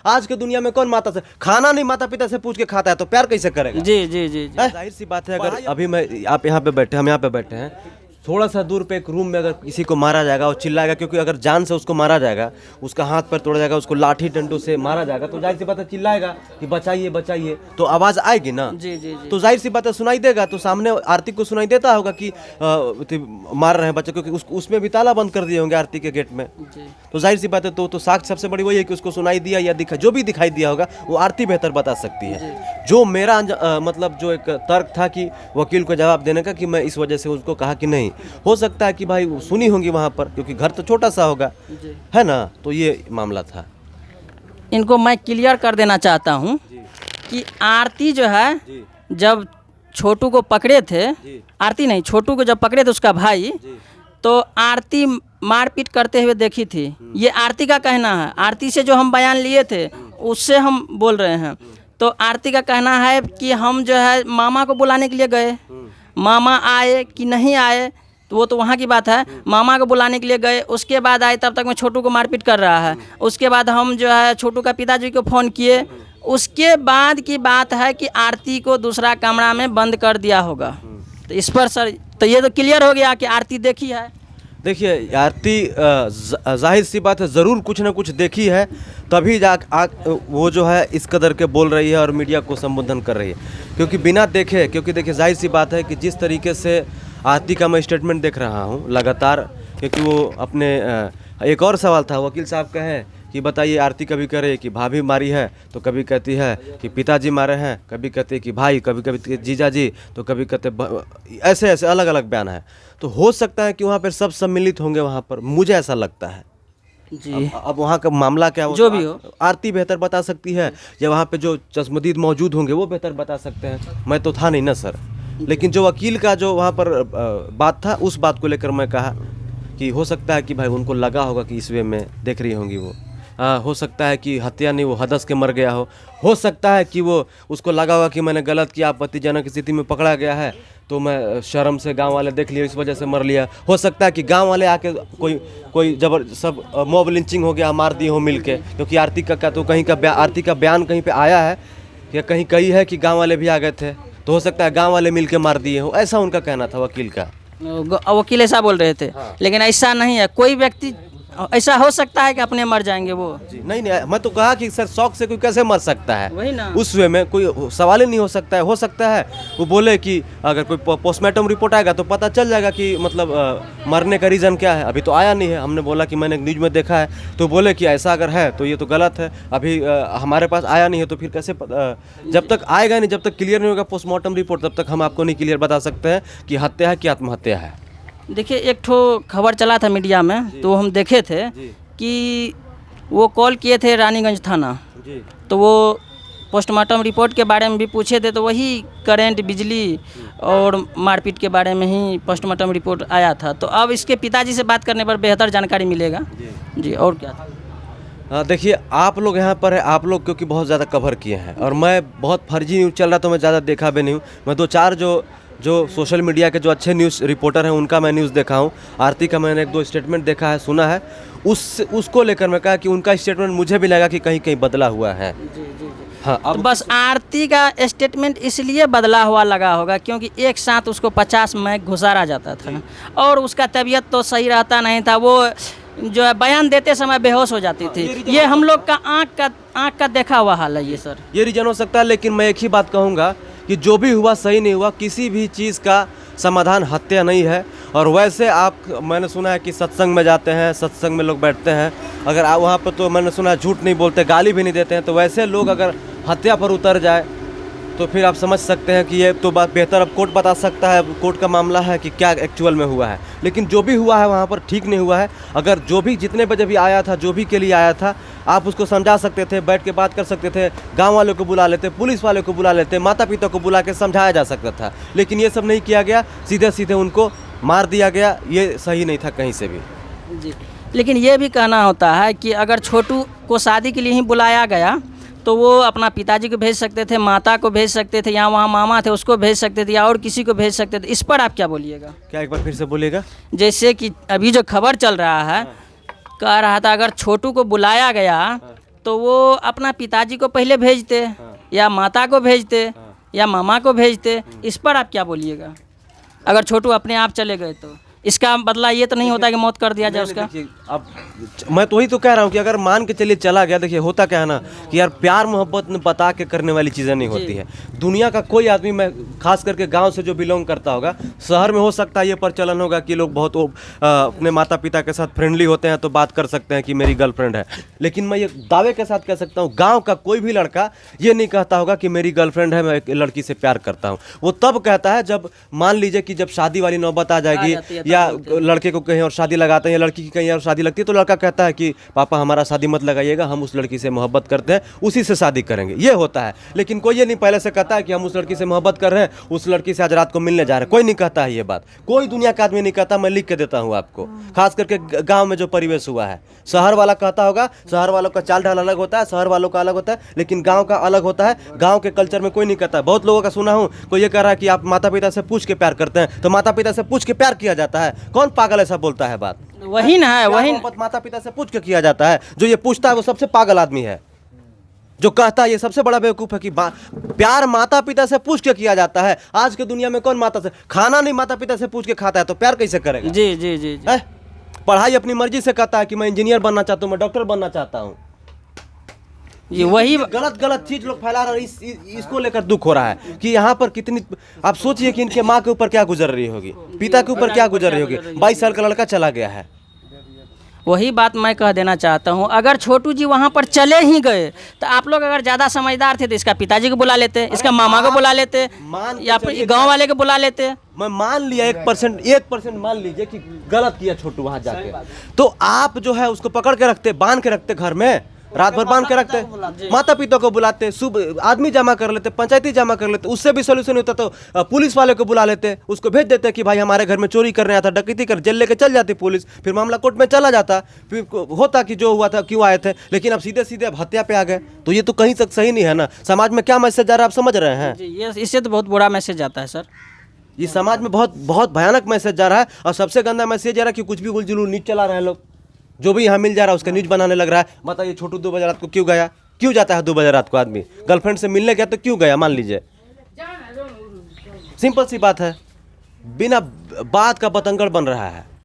आज के दुनिया में कौन माता से खाना नहीं माता पिता से पूछ के खाता है तो प्यार कैसे करेगा? जी जी जी जी। जाहिर सी बात है, अगर अभी आप यहाँ पे बैठे, हम यहाँ पे बैठे हैं, थोड़ा सा दूर पे एक रूम में अगर किसी को मारा जाएगा और चिल्लाएगा, क्योंकि अगर जान से उसको मारा जाएगा, उसका हाथ पैर तोड़ा जाएगा, उसको लाठी डंडों से मारा जाएगा, तो जाहिर सी बात है चिल्लाएगा कि बचाइए बचाइए, तो आवाज़ आएगी ना। जी जी जी। तो जाहिर सी बात है सुनाई देगा, तो सामने आरती को सुनाई देता होगा कि मार रहे हैं बच्चे, क्योंकि उसमें भी ताला बंद कर दिए होंगे आरती के गेट में। तो जाहिर सी बात है तो साक्ष्य सबसे बड़ी वही है कि उसको सुनाई दिया या दिखा, जो भी दिखाई दिया होगा वो आरती बेहतर बता सकती है। जो मेरा मतलब जो एक तर्क था कि वकील को जवाब देने का, कि मैं इस वजह से उसको कहा कि नहीं हो सकता है कि भाई सुनी होंगी वहाँ पर, क्योंकि घर तो छोटा सा होगा, है ना। तो ये मामला था। इनको मैं क्लियर कर देना चाहता हूँ कि आरती जो है जब छोटू को पकड़े थे, आरती नहीं छोटू को जब पकड़े थे उसका भाई, तो आरती मारपीट करते हुए देखी थी। ये आरती का कहना है, आरती से जो हम बयान लिए थे उससे हम बोल रहे हैं। तो आरती का कहना है कि हम जो है मामा को बुलाने के लिए गए, मामा आए कि नहीं आए तो वो तो वहाँ की बात है। मामा को बुलाने के लिए गए, उसके बाद आए, तब तक मैं छोटू को मारपीट कर रहा है। उसके बाद हम जो है छोटू का पिताजी को फ़ोन किए, उसके बाद की बात है कि आरती को दूसरा कमरा में बंद कर दिया होगा। तो इस पर सर तो ये तो क्लियर हो गया कि आरती देखी है। देखिए आरती जाहिर सी बात है ज़रूर कुछ ना कुछ देखी है, तभी वो जो है इस कदर के बोल रही है और मीडिया को संबोधन कर रही है, क्योंकि बिना देखे, क्योंकि देखिए जाहिर सी बात है कि जिस तरीके से आरती का मैं स्टेटमेंट देख रहा हूँ लगातार, क्योंकि वो अपने एक और सवाल था वकील साहब का है कि बताइए आरती कभी करे कि भाभी मारी है, तो कभी कहती है कि पिताजी मारे हैं, कभी कहती है कि भाई, कभी कभी जीजा जी, तो कभी कहते ऐसे ऐसे अलग अलग बयान है। तो हो सकता है कि वहाँ पर सब सम्मिलित होंगे वहाँ पर, मुझे ऐसा लगता है जी। अब वहाँ का मामला क्या हो, जो भी हो, आरती बेहतर बता सकती है या वहाँ पे जो चश्मदीद मौजूद होंगे वो बेहतर बता सकते हैं। मैं तो था नहीं ना सर, लेकिन जो वकील का जो वहाँ पर बात था उस बात को लेकर मैं कहा कि हो सकता है कि भाई उनको लगा होगा कि इस वे में देख रही होंगी वो। हो सकता है कि हत्या नहीं, वो हदस के मर गया हो सकता है कि वो उसको लगा होगा कि मैंने गलत किया, आपत्तिजनक स्थिति में पकड़ा गया है, तो मैं शर्म से गांव वाले देख लिए इस वजह से मर लिया। हो सकता है कि गांव वाले आके कोई सब मॉब लिंचिंग हो गया, मार दिए हो मिल के, क्योंकि आरती का तो कहीं का आरती का बयान कहीं पे आया है या कहीं है कि गांव वाले भी आ गए थे, तो हो सकता है गांव वाले मिल के मार दिए हो, ऐसा उनका कहना था वकील का। वकील ऐसा बोल रहे थे। हाँ। लेकिन ऐसा नहीं है, कोई व्यक्ति ऐसा हो सकता है कि अपने मर जाएंगे वो। नहीं, मैं तो कहा कि सर शौक से कोई कैसे मर सकता है, वही ना, उस वे में कोई सवाल ही नहीं हो सकता है। हो सकता है वो बोले कि अगर कोई पोस्टमार्टम रिपोर्ट आएगा तो पता चल जाएगा कि मतलब मरने का रीज़न क्या है। अभी तो आया नहीं है, हमने बोला कि मैंने न्यूज़ में देखा है, तो बोले कि ऐसा अगर है तो ये तो गलत है, अभी हमारे पास आया नहीं है, तो फिर कैसे जब तक आएगा नहीं, जब तक क्लियर नहीं होगा पोस्टमार्टम रिपोर्ट, तब तक हम आपको नहीं क्लियर बता सकते हैं कि हत्या है कि आत्महत्या है। देखिए एक ठो खबर चला था मीडिया में, तो हम देखे थे कि वो कॉल किए थे रानीगंज थाना, तो वो पोस्टमार्टम रिपोर्ट के बारे में भी पूछे थे, तो वही करंट, बिजली और मारपीट के बारे में ही पोस्टमार्टम रिपोर्ट आया था। तो अब इसके पिताजी से बात करने पर बेहतर जानकारी मिलेगा जी। और क्या था? देखिए आप लोग यहाँ पर है, आप लोग क्योंकि बहुत ज़्यादा कवर किए हैं, और मैं बहुत फर्जी न्यूज़ चल रहा तो मैं ज़्यादा देखा भी नहीं हूँ। मैं 2-4 जो सोशल मीडिया के जो अच्छे न्यूज़ रिपोर्टर हैं उनका मैं न्यूज़ देखा हूँ। आरती का मैंने 1-2 स्टेटमेंट देखा है, सुना है, उसको लेकर मैं कहा कि उनका स्टेटमेंट मुझे भी लगा कि कहीं कहीं बदला हुआ है। हाँ, तो बस आरती का स्टेटमेंट इसलिए बदला हुआ लगा होगा क्योंकि एक साथ उसको 50 मैग घुसारा जाता था और उसका तबीयत तो सही रहता नहीं था, वो जो है बयान देते समय बेहोश हो जाती थी। ये हम लोग का आँख का देखा हुआ हाल है ये सर। ये रीजन हो सकता है, लेकिन मैं एक ही बात कहूँगा कि जो भी हुआ सही नहीं हुआ, किसी भी चीज़ का समाधान हत्या नहीं है। और वैसे मैंने सुना है कि सत्संग में जाते हैं, सत्संग में लोग बैठते हैं, अगर आप वहाँ पर, तो मैंने सुना है झूठ नहीं बोलते, गाली भी नहीं देते हैं, तो वैसे लोग अगर हत्या पर उतर जाए तो फिर आप समझ सकते हैं कि ये तो बात बेहतर अब कोर्ट बता सकता है, कोर्ट का मामला है कि क्या एक्चुअल में हुआ है। लेकिन जो भी हुआ है वहाँ पर ठीक नहीं हुआ है। अगर जो भी जितने बजे भी आया था, जो भी के लिए आया था, आप उसको समझा सकते थे, बैठ के बात कर सकते थे, गांव वालों को बुला लेते, पुलिस वालों को बुला लेते, माता पिता को बुला के समझाया जा सकता था। लेकिन ये सब नहीं किया गया, सीधे सीधे उनको मार दिया गया। ये सही नहीं था कहीं से भी जी। लेकिन ये भी कहना होता है कि अगर छोटू को शादी के लिए ही बुलाया गया तो वो अपना पिताजी को भेज सकते थे, माता को भेज सकते थे, या वहाँ मामा थे उसको भेज सकते थे, या और किसी को भेज सकते थे। इस पर आप क्या बोलिएगा? क्या एक बार फिर से बोलिएगा? जैसे कि अभी जो खबर चल रहा है, कह रहा था अगर छोटू को बुलाया गया तो वो अपना पिताजी को पहले भेजते, या माता को भेजते, या मामा को भेजते। इस पर आप क्या बोलिएगा? अगर छोटू अपने आप चले गए तो इसका बदला ये तो नहीं होता कि मौत कर दिया जाए उसका? देखिए, अब मैं तो वही तो कह रहा हूँ कि अगर मान के चलिए चला गया, देखिए होता क्या है ना कि यार प्यार मोहब्बत में बता के करने वाली चीज़ें नहीं होती है। दुनिया का कोई आदमी, मैं खास करके गांव से जो बिलोंग करता होगा, शहर में हो सकता है ये प्रचलन होगा कि लोग बहुत अपने माता पिता के साथ फ्रेंडली होते हैं तो बात कर सकते हैं कि मेरी गर्लफ्रेंड है। लेकिन मैं ये दावे के साथ कह सकता हूँ, गाँव का कोई भी लड़का ये नहीं कहता होगा कि मेरी गर्लफ्रेंड है, मैं एक लड़की से प्यार करता हूँ। वो तब कहता है जब मान लीजिए कि जब शादी वाली नौबत आ जाएगी, या लड़के को कहीं और शादी लगाते हैं या लड़की की कहीं और शादी लगती है, तो लड़का कहता है कि पापा हमारा शादी मत लगाइएगा, हम उस लड़की से मोहब्बत करते हैं, उसी से शादी करेंगे। ये होता है। लेकिन कोई ये नहीं पहले से कहता है कि हम उस लड़की से मोहब्बत कर रहे हैं, उस लड़की से आज रात को मिलने जा रहे हैं। कोई नहीं कहता है ये बात, कोई दुनिया का आदमी नहीं कहता। मैं लिख के देता हूँ आपको, खास करके गाँव में जो परिवेश हुआ है। शहर वाला कहता होगा, शहर वालों का चाल ढाल अलग होता है, शहर वालों का अलग होता है, लेकिन गाँव का अलग होता है। गाँव के कल्चर में कोई नहीं कहता। बहुत लोगों का सुना हूँ, कोई ये कह रहा है कि आप माता पिता से पूछ के प्यार करते हैं, तो माता पिता से पूछ के प्यार किया जाता है? कौन पागल ऐसा बोलता है? बात वही ना है, वही माता पिता से पूछ के किया जाता है। जो ये पूछता है वो सबसे पागल आदमी है। जो कहता है ये सबसे बड़ा बेवकूफ़ है कि प्यार माता पिता से पूछ के किया जाता है। आज के दुनिया में कौन माता से खाना नहीं माता पिता से पूछ के खाता है, तो प्यार कैसे करेगा? जी जी जी, जी। पढ़ाई अपनी मर्जी से कहता है कि मैं इंजीनियर बनना चाहता हूँ, मैं डॉक्टर बनना चाहता हूँ। ये वही गलत चीज लोग फैला रहे हैं। इसको लेकर दुख हो रहा है कि यहाँ पर कितनी, आप सोचिए कि इनके माँ के ऊपर क्या गुजर रही होगी, पिता के ऊपर क्या गुजर रही होगी। 22 साल का लड़का चला गया है। वही बात मैं कह देना चाहता हूँ, अगर छोटू जी वहाँ पर चले ही गए तो आप लोग अगर ज़्यादा समझदार थे तो इसका पिताजी को बुला लेते, इसका मामा को बुला लेते, या फिर गांव वाले को बुला लेते। मैं मान लिया 1% मान लीजिए कि गलत किया छोटू वहाँ जाके, तो आप जो है उसको पकड़ के रखते, बांध के रखते घर में, रात भर बांध के रखते, माता पिता को बुलाते, सुबह आदमी जमा कर लेते, पंचायती जमा कर लेते। उससे भी सोल्यूशन होता तो पुलिस वाले को बुला लेते, उसको भेज देते कि भाई हमारे घर में चोरी करने आया था, डकैती कर, जेल लेके चल जाती पुलिस, फिर मामला कोर्ट में चला जाता, फिर होता कि जो हुआ था क्यों आए थे। लेकिन अब सीधे सीधे अब हत्या पे आ गए, तो ये तो कहीं तक सही नहीं है ना। समाज में क्या मैसेज जा रहा है आप समझ रहे हैं? ये इससे तो बहुत बुरा मैसेज जाता है सर। ये समाज में बहुत बहुत भयानक मैसेज जा रहा है। और सबसे गंदा मैसेज जा रहा है कि कुछ भी उलझुल न्यूज चला रहे हैं लोग, जो भी यहाँ मिल जा रहा है उसका न्यूज बनाने लग रहा है। बताइए छोटू 2 बजे रात को क्यों गया? क्यों जाता है 2 बजे रात को आदमी? गर्लफ्रेंड से मिलने गया तो क्यों गया? मान लीजिए, सिंपल सी बात है, बिना बात का बतंगड़ बन रहा है।